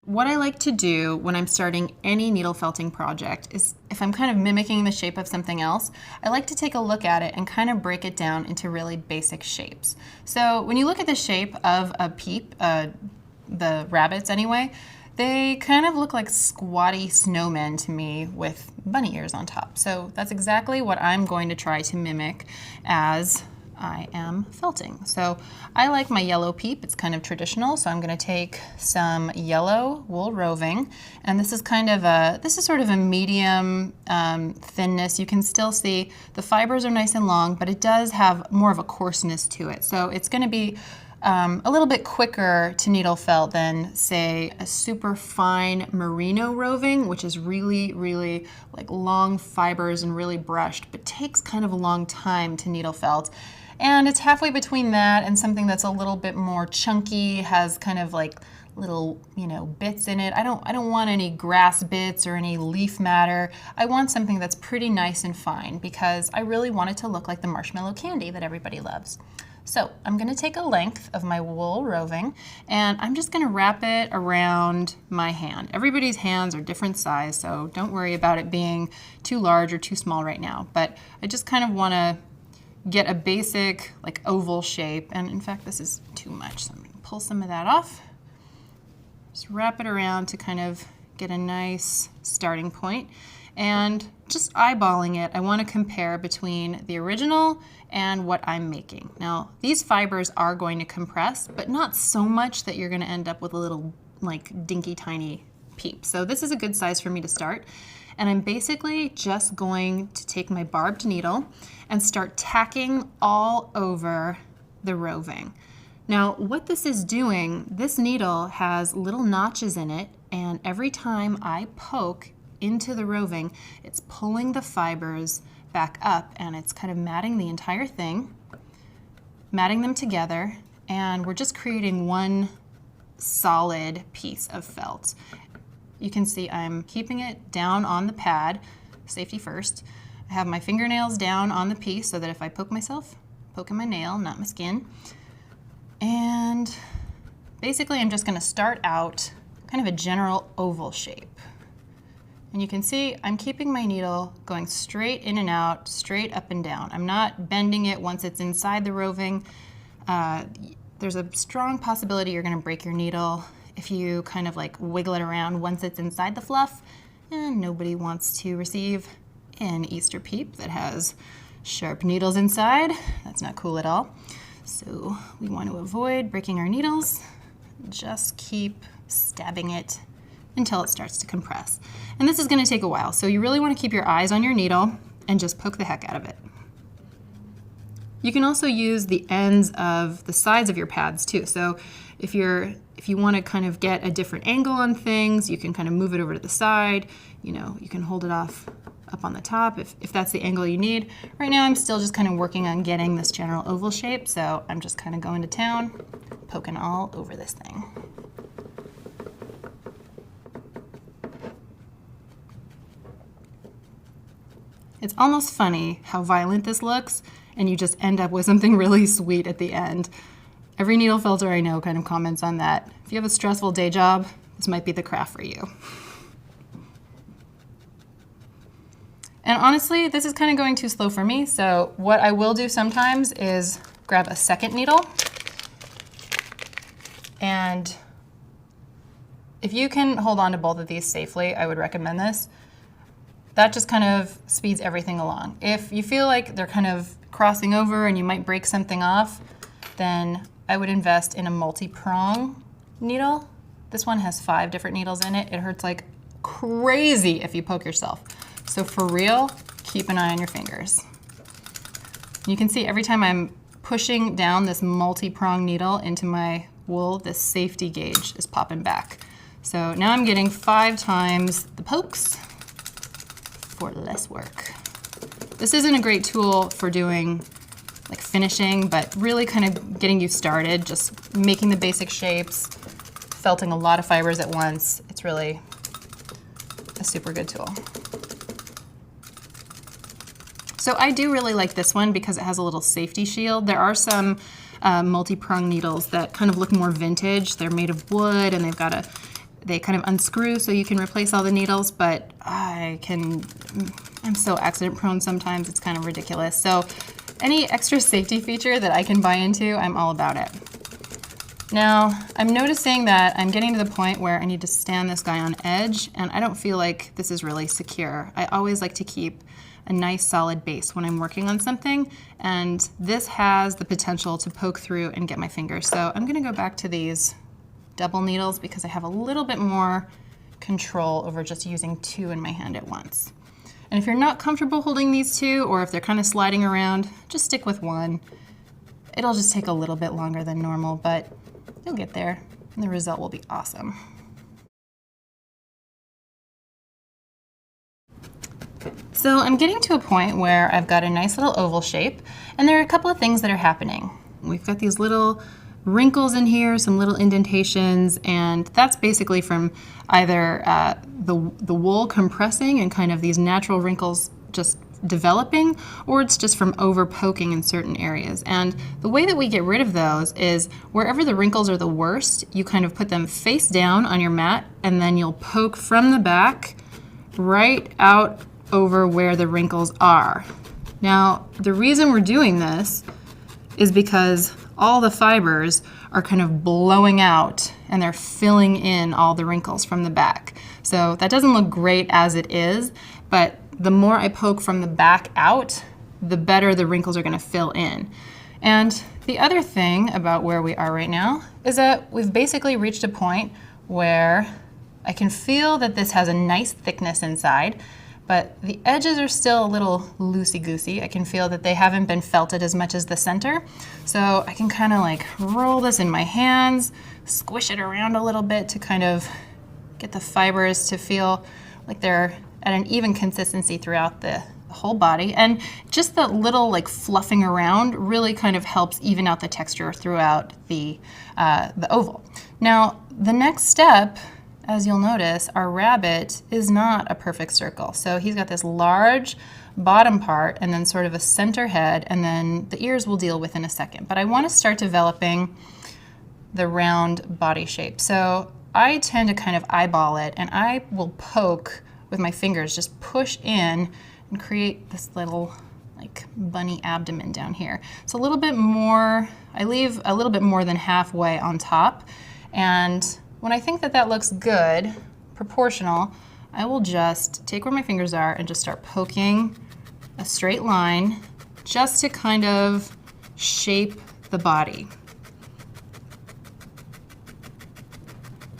What I like to do when I'm starting any needle felting project is, if I'm kind of mimicking the shape of something else, I like to take a look at it and kind of break it down into really basic shapes. So when you look at the shape of a peep, the rabbits anyway, they kind of look like squatty snowmen to me with bunny ears on top. So that's exactly what I'm going to try to mimic as I am felting. So I like my yellow peep. It's kind of traditional. So I'm going to take some yellow wool roving, and this is sort of a medium thinness. You can still see the fibers are nice and long, but it does have more of a coarseness to it. So it's going to be a little bit quicker to needle felt than, say, a super fine merino roving, which is really, really like long fibers and really brushed, but takes kind of a long time to needle felt. And it's halfway between that and something that's a little bit more chunky, has kind of like little, bits in it. I don't want any grass bits or any leaf matter. I want something that's pretty nice and fine because I really want it to look like the marshmallow candy that everybody loves. So I'm going to take a length of my wool roving and I'm just going to wrap it around my hand. Everybody's hands are different size, so don't worry about it being too large or too small right now. But I just kind of want to get a basic like oval shape, and in fact this is too much, so I'm going to pull some of that off. Just wrap it around to kind of get a nice starting point. And just eyeballing it, I want to compare between the original and what I'm making. Now, these fibers are going to compress, but not so much that you're going to end up with a little like dinky tiny peep. So this is a good size for me to start. And I'm basically just going to take my barbed needle and start tacking all over the roving. Now, what this is doing, this needle has little notches in it, and every time I poke into the roving, it's pulling the fibers back up and it's kind of matting the entire thing, matting them together, and we're just creating one solid piece of felt. You can see I'm keeping it down on the pad, safety first. I have my fingernails down on the piece so that if I poke myself, poking my nail, not my skin. And basically I'm just going to start out kind of a general oval shape. And you can see I'm keeping my needle going straight in and out, straight up and down. I'm not bending it once it's inside the roving. There's a strong possibility you're going to break your needle if you kind of like wiggle it around once it's inside the fluff. And nobody wants to receive an Easter peep that has sharp needles inside. That's not cool at all. So we want to avoid breaking our needles. Just keep stabbing it until it starts to compress. And this is going to take a while, so you really want to keep your eyes on your needle and just poke the heck out of it. You can also use the ends of the sides of your pads too. So if you want to kind of get a different angle on things, you can kind of move it over to the side. You can hold it off up on the top if that's the angle you need. Right now I'm still just kind of working on getting this general oval shape, so I'm just kind of going to town, poking all over this thing. It's almost funny how violent this looks, and you just end up with something really sweet at the end. Every needle felter I know kind of comments on that. If you have a stressful day job, this might be the craft for you. And honestly, this is kind of going too slow for me, so what I will do sometimes is grab a second needle, and if you can hold on to both of these safely, I would recommend this. That just kind of speeds everything along. If you feel like they're kind of crossing over and you might break something off, then I would invest in a multi-prong needle. This one has 5 different needles in it. It hurts like crazy if you poke yourself. So for real, keep an eye on your fingers. You can see every time I'm pushing down this multi-prong needle into my wool, this safety gauge is popping back. So now I'm getting 5 times the pokes for less work. This isn't a great tool for doing like finishing, but really kind of getting you started, just making the basic shapes, felting a lot of fibers at once. It's really a super good tool. So I do really like this one because it has a little safety shield. There are some multi-prong needles that kind of look more vintage. They're made of wood and they've got they kind of unscrew so you can replace all the needles, but I'm so accident prone sometimes, it's kind of ridiculous. So any extra safety feature that I can buy into, I'm all about it. Now, I'm noticing that I'm getting to the point where I need to stand this guy on edge, and I don't feel like this is really secure. I always like to keep a nice solid base when I'm working on something, and this has the potential to poke through and get my fingers. So I'm gonna go back to these double needles because I have a little bit more control over just using two in my hand at once. And if you're not comfortable holding these two, or if they're kind of sliding around, just stick with one. It'll just take a little bit longer than normal, but you'll get there, and the result will be awesome. So I'm getting to a point where I've got a nice little oval shape, and there are a couple of things that are happening. We've got these little wrinkles in here, some little indentations, and that's basically from either the wool compressing and kind of these natural wrinkles just developing, or it's just from over poking in certain areas. And the way that we get rid of those is wherever the wrinkles are the worst, you kind of put them face down on your mat, and then you'll poke from the back right out over where the wrinkles are. Now, the reason we're doing this is because all the fibers are kind of blowing out and they're filling in all the wrinkles from the back. So that doesn't look great as it is, but the more I poke from the back out, the better the wrinkles are going to fill in. And the other thing about where we are right now is that we've basically reached a point where I can feel that this has a nice thickness inside, but the edges are still a little loosey-goosey. I can feel that they haven't been felted as much as the center. So I can kind of like roll this in my hands, squish it around a little bit to kind of get the fibers to feel like they're at an even consistency throughout the whole body. And just the little like fluffing around really kind of helps even out the texture throughout the oval. Now, the next step, as you'll notice, our rabbit is not a perfect circle. So he's got this large bottom part and then sort of a center head, and then the ears we'll deal with in a second. But I want to start developing the round body shape. So I tend to kind of eyeball it, and I will poke with my fingers, just push in and create this little like bunny abdomen down here. So a little bit more, I leave a little bit more than halfway on top, and when I think that that looks good, proportional, I will just take where my fingers are and just start poking a straight line just to kind of shape the body.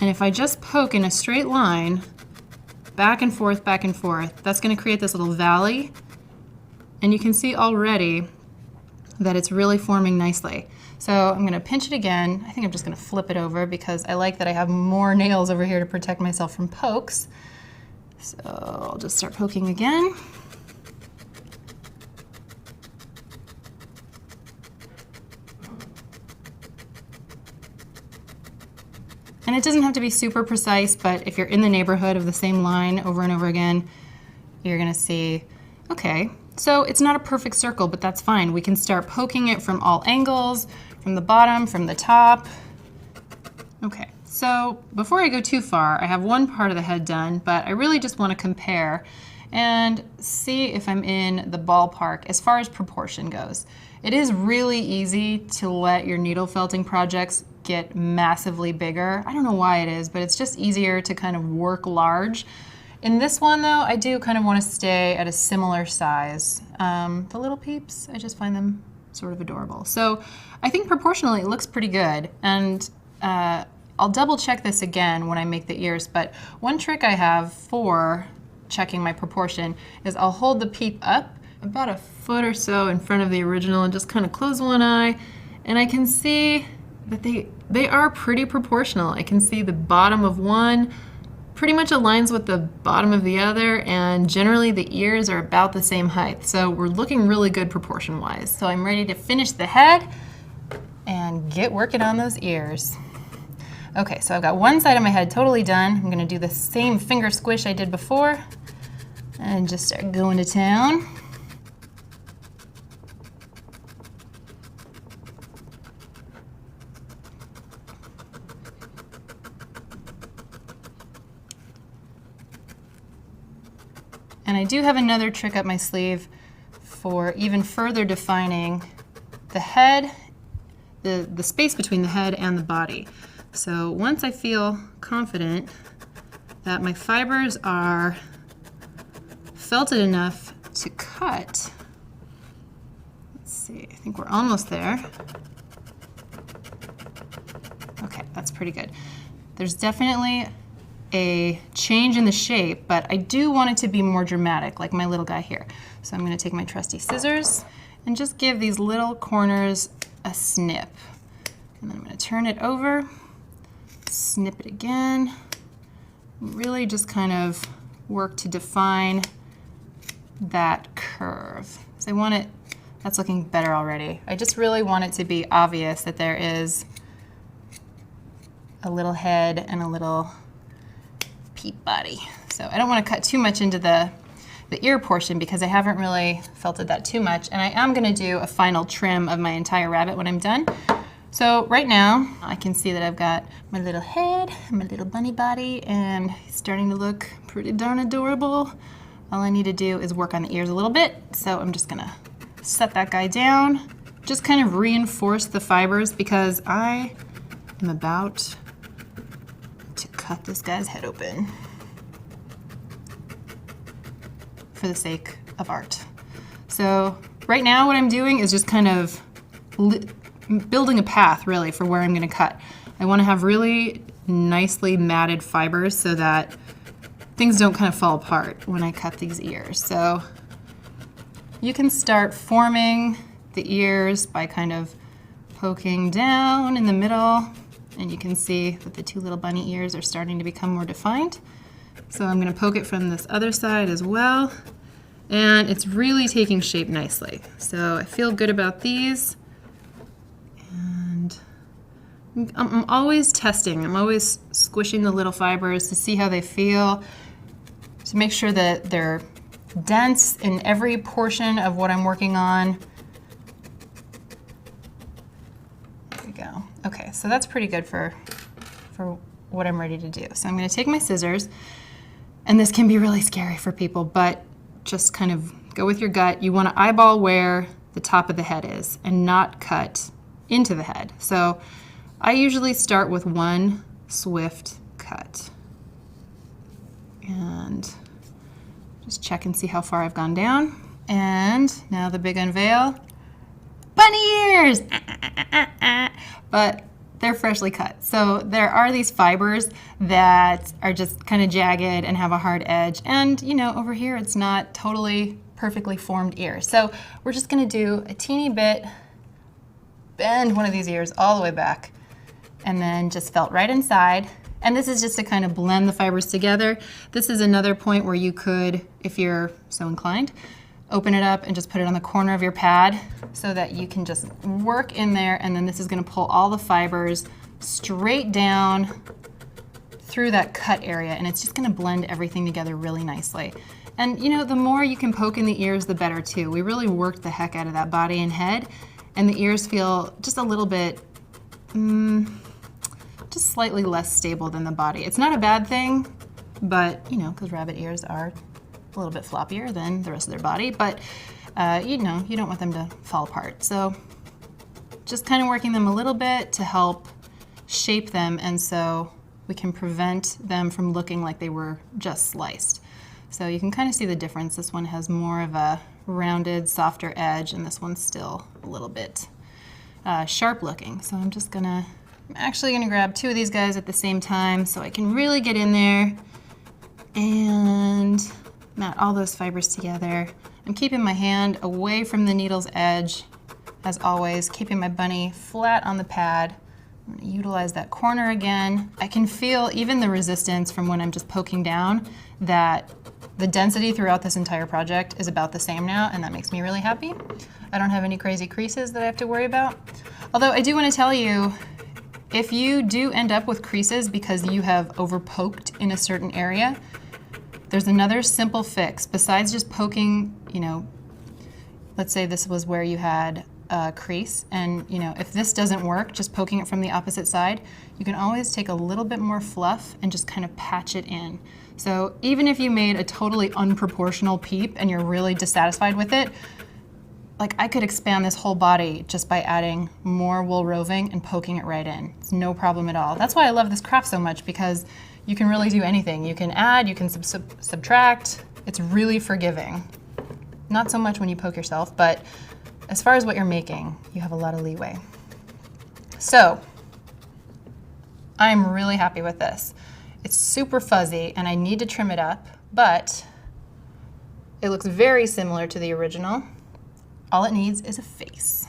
And if I just poke in a straight line, back and forth, that's going to create this little valley. And you can see already that it's really forming nicely. So I'm going to pinch it again. I think I'm just going to flip it over because I like that I have more nails over here to protect myself from pokes. So I'll just start poking again. And it doesn't have to be super precise, but if you're in the neighborhood of the same line over and over again, you're going to see, okay, so it's not a perfect circle, but that's fine. We can start poking it from all angles, from the bottom, from the top. Okay, so before I go too far, I have one part of the head done, but I really just want to compare and see if I'm in the ballpark as far as proportion goes. It is really easy to let your needle felting projects get massively bigger. I don't know why it is, but it's just easier to kind of work large. In this one though, I do kind of want to stay at a similar size. The little peeps, I just find them sort of adorable. So I think proportionally it looks pretty good. And I'll double check this again when I make the ears, but one trick I have for checking my proportion is I'll hold the peep up about a foot or so in front of the original and just kind of close one eye, and I can see that they are pretty proportional. I can see the bottom of one pretty much aligns with the bottom of the other, and generally the ears are about the same height. So we're looking really good proportion-wise. So I'm ready to finish the head and get working on those ears. Okay, so I've got one side of my head totally done. I'm gonna do the same finger squish I did before and just start going to town. And I do have another trick up my sleeve for even further defining the head, the space between the head and the body. So once I feel confident that my fibers are felted enough to cut, let's see, I think we're almost there. Okay, that's pretty good. There's definitely a change in the shape, but I do want it to be more dramatic, like my little guy here. So I'm going to take my trusty scissors and just give these little corners a snip. And then I'm going to turn it over, snip it again, really just kind of work to define that curve. So I want it, that's looking better already. I just really want it to be obvious that there is a little head and a little peep body. So I don't want to cut too much into the ear portion because I haven't really felted that too much, and I am going to do a final trim of my entire rabbit when I'm done. So right now I can see that I've got my little head, my little bunny body, and he's starting to look pretty darn adorable. All I need to do is work on the ears a little bit, so I'm just going to set that guy down, just kind of reinforce the fibers because I am about to cut this guy's head open for the sake of art. So right now what I'm doing is just kind of building a path really for where I'm going to cut. I want to have really nicely matted fibers so that things don't kind of fall apart when I cut these ears. So you can start forming the ears by kind of poking down in the middle, and you can see that the two little bunny ears are starting to become more defined. So I'm going to poke it from this other side as well, and it's really taking shape nicely. So I feel good about these, and I'm always testing. I'm always squishing the little fibers to see how they feel, to make sure that they're dense in every portion of what I'm working on. There we go. Okay, so that's pretty good for what I'm ready to do. So I'm going to take my scissors, and this can be really scary for people, but just kind of go with your gut. You want to eyeball where the top of the head is and not cut into the head. So I usually start with one swift cut. And just check and see how far I've gone down. And now the big unveil. Bunny ears! But they're freshly cut. So there are these fibers that are just kind of jagged and have a hard edge. And you know, over here it's not totally perfectly formed ear. So we're just gonna do a teeny bit, bend one of these ears all the way back, and then just felt right inside. And this is just to kind of blend the fibers together. This is another point where you could, if you're so inclined, open it up and just put it on the corner of your pad so that you can just work in there, and then this is going to pull all the fibers straight down through that cut area, and it's just going to blend everything together really nicely. And you know, the more you can poke in the ears, the better too. We really worked the heck out of that body and head, and the ears feel just a little bit just slightly less stable than the body. It's not a bad thing, but you know, because rabbit ears are a little bit floppier than the rest of their body, but you know, you don't want them to fall apart. So just kind of working them a little bit to help shape them, and so we can prevent them from looking like they were just sliced. So you can kind of see the difference. This one has more of a rounded, softer edge, and this one's still a little bit sharp looking. So I'm actually gonna grab two of these guys at the same time so I can really get in there and mat all those fibers together. I'm keeping my hand away from the needle's edge, as always, keeping my bunny flat on the pad. I'm gonna utilize that corner again. I can feel even the resistance from when I'm just poking down, that the density throughout this entire project is about the same now, and that makes me really happy. I don't have any crazy creases that I have to worry about. Although I do want to tell you, if you do end up with creases because you have over poked in a certain area, there's another simple fix besides just poking, you know, let's say this was where you had crease. And you know, if this doesn't work, just poking it from the opposite side, you can always take a little bit more fluff and just kind of patch it in. So even if you made a totally unproportional peep and you're really dissatisfied with it, like I could expand this whole body just by adding more wool roving and poking it right in. It's no problem at all. That's why I love this craft so much, because you can really do anything. You can add, you can subtract. It's really forgiving. Not so much when you poke yourself, but as far as what you're making, you have a lot of leeway. So I'm really happy with this. It's super fuzzy and I need to trim it up, but it looks very similar to the original. All it needs is a face.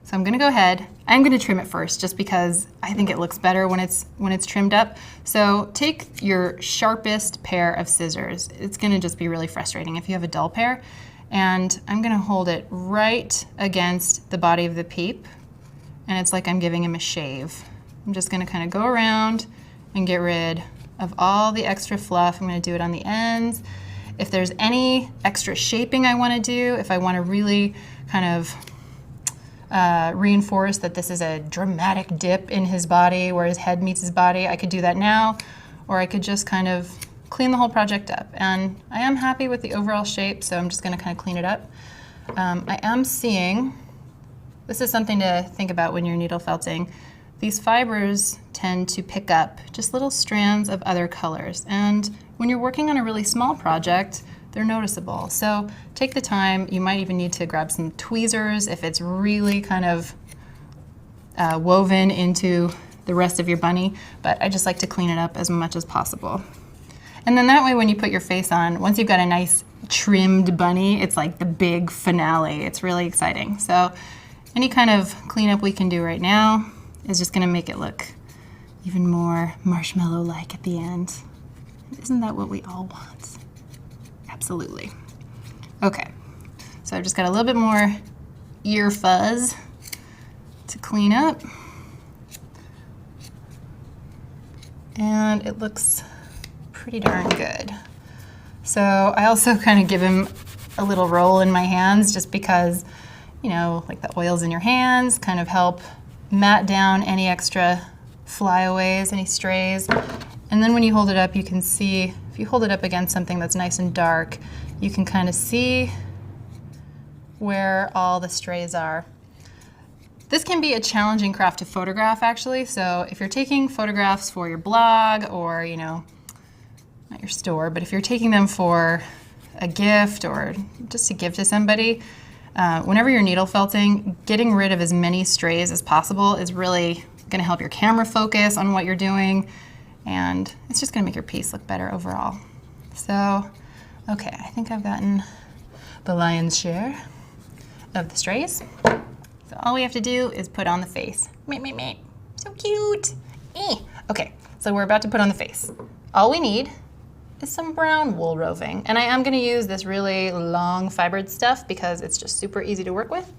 So I'm gonna go ahead, I'm gonna trim it first just because I think it looks better when it's trimmed up. So take your sharpest pair of scissors. It's gonna just be really frustrating if you have a dull pair. And I'm gonna hold it right against the body of the peep. And it's like I'm giving him a shave. I'm just gonna kind of go around and get rid of all the extra fluff. I'm gonna do it on the ends. If there's any extra shaping I wanna do, if I wanna really kind of reinforce that this is a dramatic dip in his body where his head meets his body, I could do that now, or I could just kind of clean the whole project up. And I am happy with the overall shape, so I'm just gonna kind of clean it up. I am seeing, this is something to think about when you're needle felting, these fibers tend to pick up just little strands of other colors. And when you're working on a really small project, they're noticeable. So take the time. You might even need to grab some tweezers if it's really kind of woven into the rest of your bunny, but I just like to clean it up as much as possible. And then that way when you put your face on, once you've got a nice trimmed bunny, it's like the big finale. It's really exciting. So any kind of cleanup we can do right now is just gonna make it look even more marshmallow-like at the end. Isn't that what we all want? Absolutely. Okay, so I've just got a little bit more ear fuzz to clean up. And it looks pretty darn good. So I also kind of give him a little roll in my hands just because, you know, like the oils in your hands kind of help mat down any extra flyaways, any strays. And then when you hold it up, you can see, if you hold it up against something that's nice and dark, you can kind of see where all the strays are. This can be a challenging craft to photograph, actually. So if you're taking photographs for your blog or, you know, not your store, but if you're taking them for a gift or just to give to somebody, whenever you're needle felting, getting rid of as many strays as possible is really going to help your camera focus on what you're doing, and it's just going to make your piece look better overall. So, okay, I think I've gotten the lion's share of the strays. So all we have to do is put on the face. Meep, meep, meep. So cute. Okay, so we're about to put on the face. All we need is some brown wool roving. And I am gonna use this really long fibered stuff because it's just super easy to work with.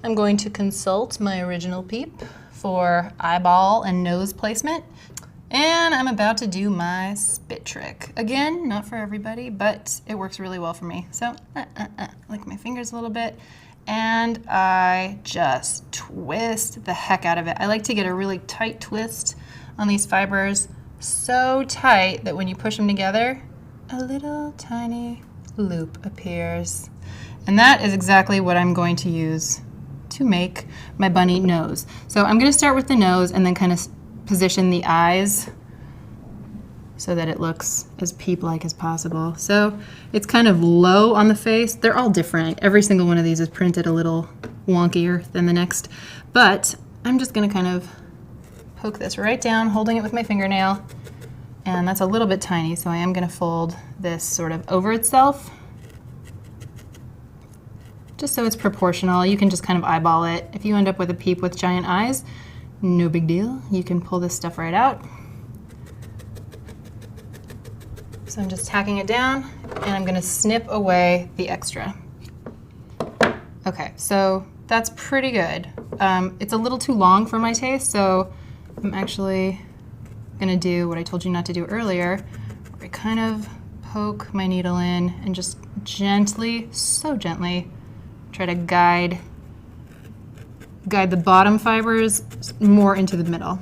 I'm going to consult my original peep for eyeball and nose placement. And I'm about to do my spit trick. Again, not for everybody, but it works really well for me. So, lick my fingers a little bit, and I just twist the heck out of it. I like to get a really tight twist on these fibers, so tight that when you push them together, a little tiny loop appears. And that is exactly what I'm going to use to make my bunny nose. So I'm gonna start with the nose and then kind of position the eyes so that it looks as peep-like as possible. So it's kind of low on the face. They're all different. Every single one of these is printed a little wonkier than the next, but I'm just gonna kind of poke this right down, holding it with my fingernail, and that's a little bit tiny, so I am gonna fold this sort of over itself, just so it's proportional. You can just kind of eyeball it. If you end up with a peep with giant eyes, no big deal. You can pull this stuff right out. So I'm just tacking it down, and I'm gonna snip away the extra. Okay, so that's pretty good. It's a little too long for my taste, so I'm actually gonna do what I told you not to do earlier, where I kind of poke my needle in and just gently, so gently, try to guide the bottom fibers more into the middle.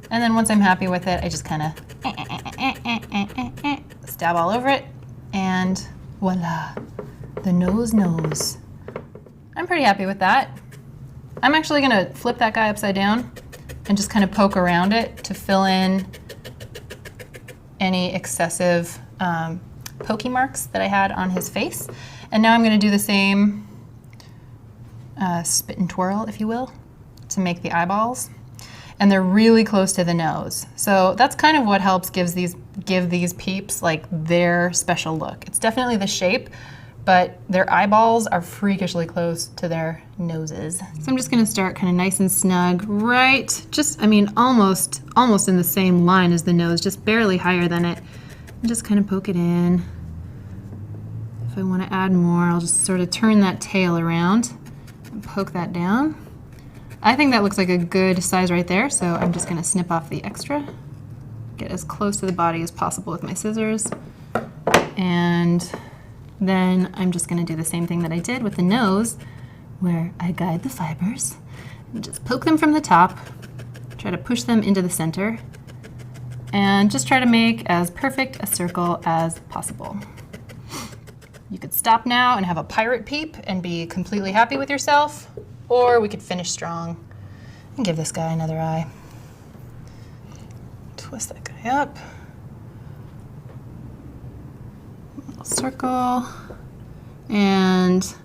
And then once I'm happy with it, I just kind of stab all over it, and voila, the nose. I'm pretty happy with that. I'm actually gonna flip that guy upside down and just kind of poke around it to fill in any excessive pokey marks that I had on his face. And now I'm gonna do the same spit and twirl, if you will, to make the eyeballs. And they're really close to the nose. So that's kind of what helps give these peeps like their special look. It's definitely the shape, but their eyeballs are freakishly close to their noses. So I'm just gonna start kind of nice and snug, right? Just, I mean, almost in the same line as the nose, just barely higher than it. And just kind of poke it in. If I wanna add more, I'll just sort of turn that tail around and poke that down. I think that looks like a good size right there, so I'm just gonna snip off the extra, get as close to the body as possible with my scissors, and then I'm just gonna do the same thing that I did with the nose, where I guide the fibers and just poke them from the top, try to push them into the center, and just try to make as perfect a circle as possible. You could stop now and have a pirate peep and be completely happy with yourself, or we could finish strong and give this guy another eye. Twist that guy up. A little circle. And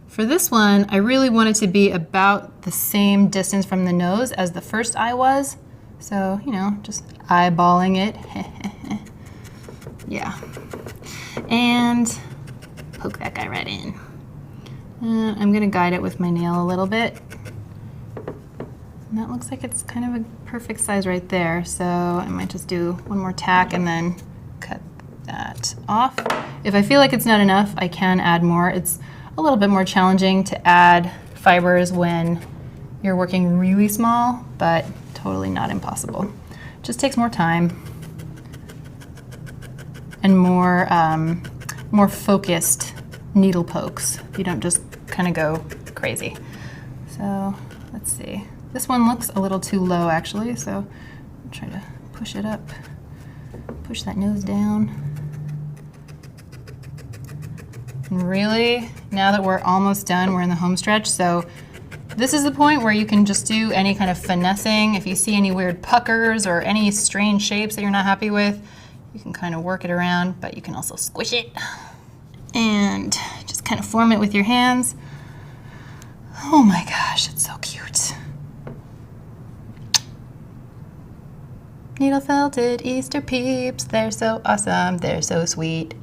for this one, I really want it to be about the same distance from the nose as the first eye was. So, you know, just eyeballing it. Yeah. And poke that guy right in. I'm gonna guide it with my nail a little bit. And that looks like it's kind of a perfect size right there. So I might just do one more tack and then cut that off. If I feel like it's not enough, I can add more. It's a little bit more challenging to add fibers when you're working really small, but totally not impossible. Just takes more time and more focused needle pokes. You don't just kind of go crazy. So let's see. This one looks a little too low actually, so I'm trying to push it up, push that nose down. And really, now that we're almost done, we're in the home stretch, so this is the point where you can just do any kind of finessing. If you see any weird puckers or any strange shapes that you're not happy with, you can kind of work it around, but you can also squish it and just kind of form it with your hands. Oh my gosh, it's so cute. Needle felted Easter peeps, they're so awesome, they're so sweet.